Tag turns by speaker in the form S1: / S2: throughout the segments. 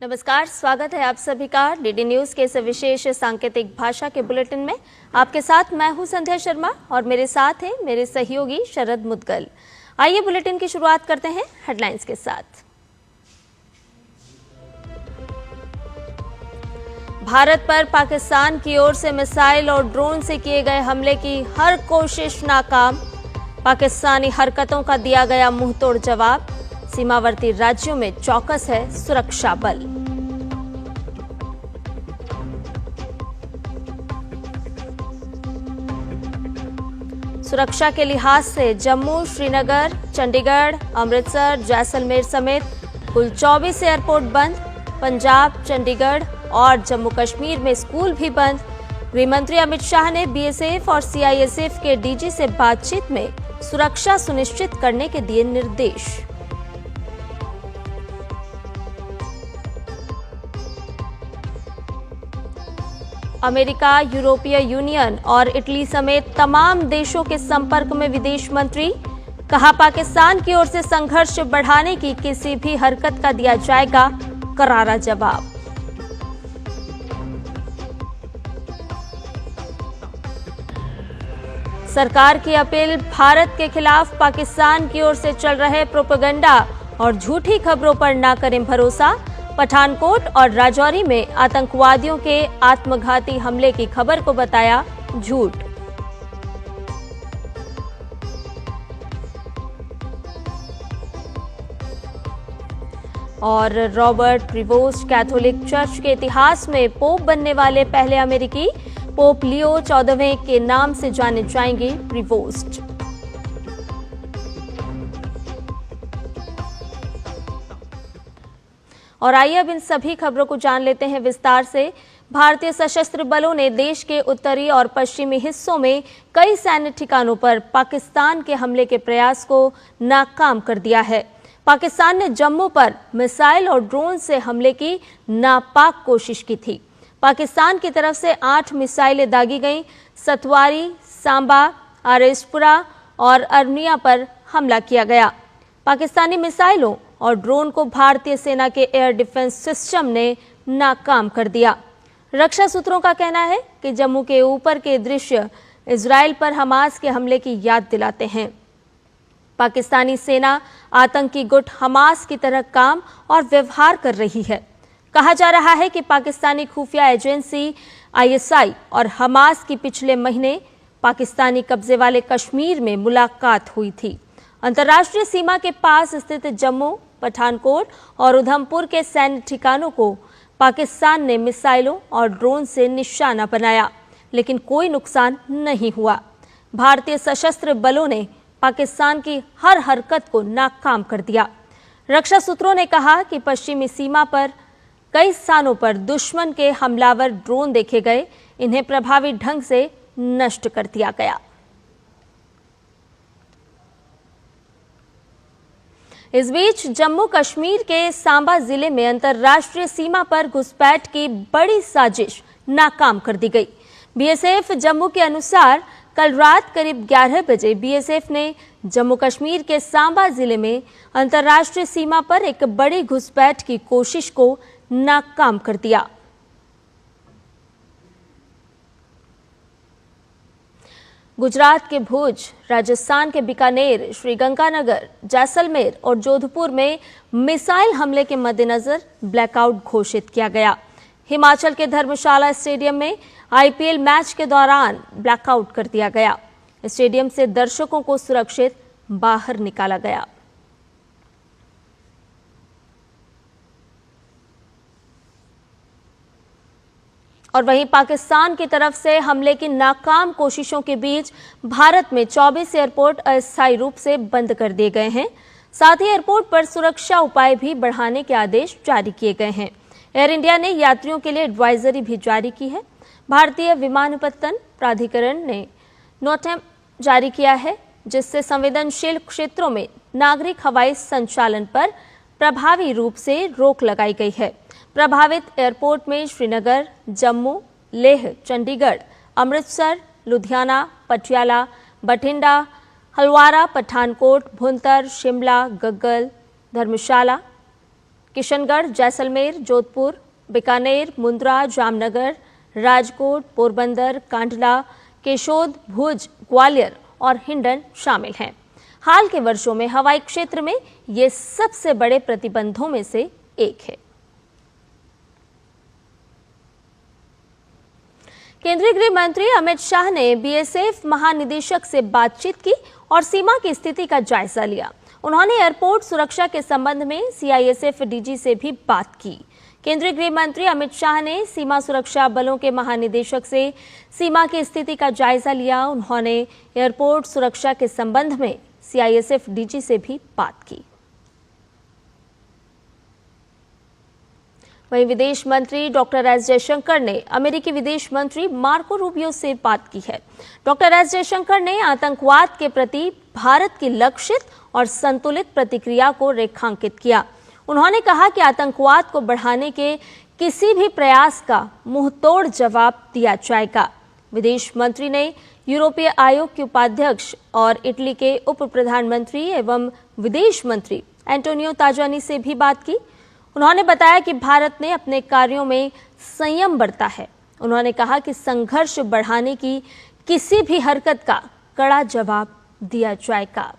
S1: नमस्कार, स्वागत है आप सभी का डीडी न्यूज के इस विशेष सांकेतिक भाषा के बुलेटिन में। आपके साथ मैं हूं संध्या शर्मा और मेरे साथ हैं मेरे सहयोगी शरद मुदगल। आइए बुलेटिन की शुरुआत करते हैं हेडलाइंस के साथ। भारत पर पाकिस्तान की ओर से मिसाइल और ड्रोन से किए गए हमले की हर कोशिश नाकाम। पाकिस्तानी हरकतों का दिया गया मुंहतोड़ जवाब। सीमावर्ती राज्यों में चौकस है सुरक्षा बल। सुरक्षा के लिहाज से जम्मू, श्रीनगर, चंडीगढ़, अमृतसर, जैसलमेर समेत कुल 24 एयरपोर्ट बंद। पंजाब, चंडीगढ़ और जम्मू कश्मीर में स्कूल भी बंद। गृह मंत्री अमित शाह ने बीएसएफ और सीआईएसएफ के डीजी से बातचीत में सुरक्षा सुनिश्चित करने के दिए निर्देश। अमेरिका, यूरोपीय यूनियन और इटली समेत तमाम देशों के संपर्क में विदेश मंत्री। कहा, पाकिस्तान की ओर से संघर्ष बढ़ाने की किसी भी हरकत का दिया जाएगा करारा जवाब। सरकार की अपील, भारत के खिलाफ पाकिस्तान की ओर से चल रहे प्रोपेगेंडा और झूठी खबरों पर ना करें भरोसा। पठानकोट और राजौरी में आतंकवादियों के आत्मघाती हमले की खबर को बताया झूठ। और रॉबर्ट प्रीवोस्ट कैथोलिक चर्च के इतिहास में पोप बनने वाले पहले अमेरिकी। पोप लियो 14वें के नाम से जाने जाएंगे प्रीवोस्ट। और आइए अब इन सभी खबरों को जान लेते हैं विस्तार से। भारतीय सशस्त्र बलों ने देश के उत्तरी और पश्चिमी हिस्सों में कई सैन्य ठिकानों पर पाकिस्तान के हमले के प्रयास को नाकाम कर दिया है। पाकिस्तान ने जम्मू पर मिसाइल और ड्रोन से हमले की नापाक कोशिश की थी। पाकिस्तान की तरफ से 8 मिसाइलें दागी गईं। सतवारी, सांबा, आरेसपुरा और अरनिया पर हमला किया गया। पाकिस्तानी मिसाइलों और ड्रोन को भारतीय सेना के एयर डिफेंस सिस्टम ने नाकाम कर दिया। रक्षा सूत्रों का कहना है कि जम्मू के ऊपर के दृश्य इजराइल पर हमास के हमले की याद दिलाते हैं। पाकिस्तानी सेना आतंकी गुट हमास की तरह काम और व्यवहार कर रही है। कहा जा रहा है कि पाकिस्तानी खुफिया एजेंसी आईएसआई और हमास की पिछले महीने पाकिस्तानी कब्जे वाले कश्मीर में मुलाकात हुई थी। अंतर्राष्ट्रीय सीमा के पास स्थित जम्मू, पठानकोट और उधमपुर के सैन्य ठिकानों को पाकिस्तान ने मिसाइलों और ड्रोन से निशाना बनाया, लेकिन कोई नुकसान नहीं हुआ। भारतीय सशस्त्र बलों ने पाकिस्तान की हर हरकत को नाकाम कर दिया। रक्षा सूत्रों ने कहा कि पश्चिमी सीमा पर कई स्थानों पर दुश्मन के हमलावर ड्रोन देखे गए। इन्हें प्रभावी ढंग से नष्ट कर दिया गया। इस बीच जम्मू कश्मीर के सांबा जिले में अंतर्राष्ट्रीय सीमा पर घुसपैठ की बड़ी साजिश नाकाम कर दी गई। बीएसएफ जम्मू के अनुसार कल रात करीब 11 बजे बीएसएफ ने जम्मू कश्मीर के सांबा जिले में अंतर्राष्ट्रीय सीमा पर एक बड़ी घुसपैठ की कोशिश को नाकाम कर दिया। गुजरात के भुज, राजस्थान के बीकानेर, श्रीगंगानगर, जैसलमेर और जोधपुर में मिसाइल हमले के मद्देनजर ब्लैकआउट घोषित किया गया। हिमाचल के धर्मशाला स्टेडियम में आईपीएल मैच के दौरान ब्लैकआउट कर दिया गया। स्टेडियम से दर्शकों को सुरक्षित बाहर निकाला गया। और वहीं पाकिस्तान की तरफ से हमले की नाकाम कोशिशों के बीच भारत में 24 एयरपोर्ट अस्थायी रूप से बंद कर दिए गए हैं। साथ ही एयरपोर्ट पर सुरक्षा उपाय भी बढ़ाने के आदेश जारी किए गए हैं। एयर इंडिया ने यात्रियों के लिए एडवाइजरी भी जारी की है। भारतीय विमानपत्तन प्राधिकरण ने नोटिस जारी किया है, जिससे संवेदनशील क्षेत्रों में नागरिक हवाई संचालन पर प्रभावी रूप से रोक लगाई गई है। प्रभावित एयरपोर्ट में श्रीनगर, जम्मू, लेह, चंडीगढ़, अमृतसर, लुधियाना, पटियाला, बठिंडा, हलवारा, पठानकोट, भुंतर, शिमला, गग्गल, धर्मशाला, किशनगढ़, जैसलमेर, जोधपुर, बीकानेर, मुंद्रा, जामनगर, राजकोट, पोरबंदर, कांडला, केशोद, भुज, ग्वालियर और हिंडन शामिल हैं। हाल के वर्षों में हवाई क्षेत्र में ये सबसे बड़े प्रतिबंधों में से एक है। केंद्रीय गृह मंत्री अमित शाह ने बीएसएफ महानिदेशक से बातचीत की और सीमा की स्थिति का जायजा लिया। उन्होंने एयरपोर्ट सुरक्षा के संबंध में सीआईएसएफ डीजी से भी बात की। केंद्रीय गृह मंत्री अमित शाह ने सीमा सुरक्षा बलों के महानिदेशक से सीमा की स्थिति का जायजा लिया। उन्होंने एयरपोर्ट सुरक्षा के संबंध में सीआईएसएफ डीजी से भी बात की। वहीं विदेश मंत्री डॉक्टर एस जयशंकर ने अमेरिकी विदेश मंत्री मार्को रूबियो से बात की है। डॉक्टर एस जयशंकर ने आतंकवाद के प्रति भारत की लक्षित और संतुलित प्रतिक्रिया को रेखांकित किया। उन्होंने कहा कि आतंकवाद को बढ़ाने के किसी भी प्रयास का मुंहतोड़ जवाब दिया जाएगा। विदेश मंत्री ने यूरोपीय आयोग के उपाध्यक्ष और इटली के उप प्रधानमंत्री एवं विदेश मंत्री एंटोनियो ताजानी से भी बात की। उन्होंने बताया कि भारत ने अपने कार्यों में संयम बरता है। उन्होंने कहा कि संघर्ष बढ़ाने की किसी भी हरकत का कड़ा जवाब दिया जाएगा।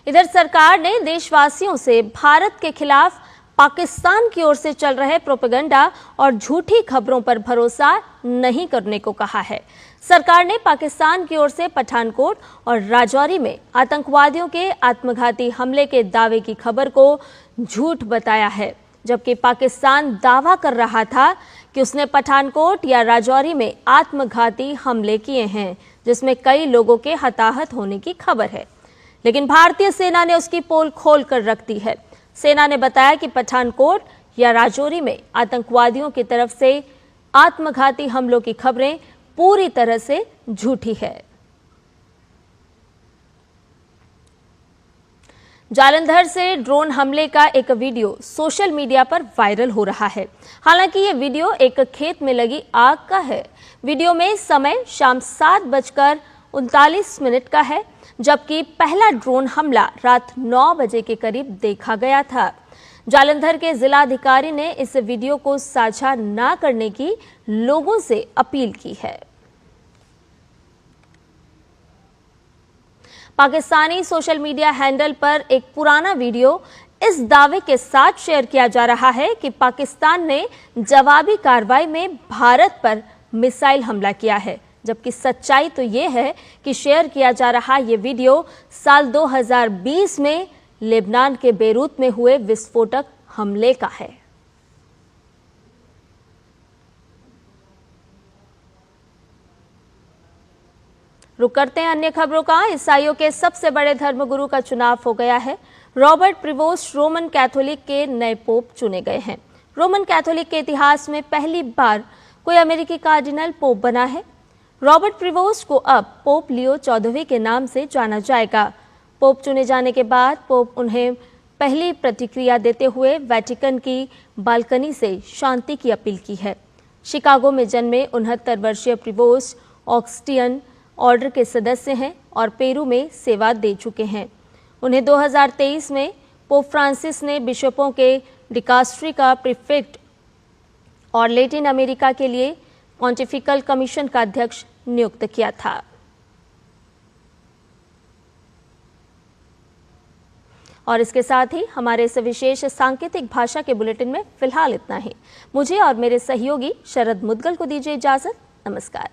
S1: इधर सरकार ने देशवासियों से भारत के खिलाफ पाकिस्तान की ओर से चल रहे प्रोपेगेंडा और झूठी खबरों पर भरोसा नहीं करने को कहा है। सरकार ने पाकिस्तान की ओर से पठानकोट और राजौरी में आतंकवादियों के आत्मघाती हमले के दावे की खबर को झूठ बताया है, जबकि पाकिस्तान दावा कर रहा था कि उसने पठानकोट या राजौरी में आत्मघाती हमले किए हैं, जिसमें कई लोगों के हताहत होने की खबर है। लेकिन भारतीय सेना ने उसकी पोल खोल कर रख दी है। सेना ने बताया कि पठानकोट या राजौरी में आतंकवादियों की तरफ से आत्मघाती हमलों की खबरें पूरी तरह से झूठी है। जालंधर से ड्रोन हमले का एक वीडियो सोशल मीडिया पर वायरल हो रहा है। हालांकि ये वीडियो एक खेत में लगी आग का है। वीडियो में समय शाम 7:39 का है, जबकि पहला ड्रोन हमला रात 9 बजे के करीब देखा गया था। जालंधर के जिलाधिकारी ने इस वीडियो को साझा न करने की लोगों से अपील की है। पाकिस्तानी सोशल मीडिया हैंडल पर एक पुराना वीडियो इस दावे के साथ शेयर किया जा रहा है कि पाकिस्तान ने जवाबी कार्रवाई में भारत पर मिसाइल हमला किया है, जबकि सच्चाई तो ये है कि शेयर किया जा रहा ये वीडियो साल 2020 में लेबनान के बेरूत में हुए विस्फोटक हमले का है। रुक करते हैं अन्य खबरों का। ईसाइयों के सबसे बड़े धर्मगुरु का चुनाव हो गया है। रॉबर्ट प्रिवोस्ट रोमन कैथोलिक के नए पोप चुने गए हैं। रोमन कैथोलिक के इतिहास में पहली बार कोई अमेरिकी कार्डिनल पोप बना है। रॉबर्ट प्रिवोस्ट को अब पोप लियो 14वें के नाम से जाना जाएगा। पोप चुने जाने के बाद पोप उन्हें पहली प्रतिक्रिया देते हुए वेटिकन की बालकनी से शांति की अपील की है। शिकागो में जन्मे 69 वर्षीय प्रिवोस्ट ऑगस्टियन ऑर्डर के सदस्य हैं और पेरू में सेवा दे चुके हैं। उन्हें 2023 में पोप फ्रांसिस ने बिशपों के डिकास्ट्री का प्रीफेक्ट और लैटिन अमेरिका के लिए पॉन्टिफिकल कमीशन का अध्यक्ष नियुक्त किया था। और इसके साथ ही हमारे इस विशेष सांकेतिक भाषा के बुलेटिन में फिलहाल इतना ही। मुझे और मेरे सहयोगी शरद मुदगल को दीजिए इजाजत। नमस्कार।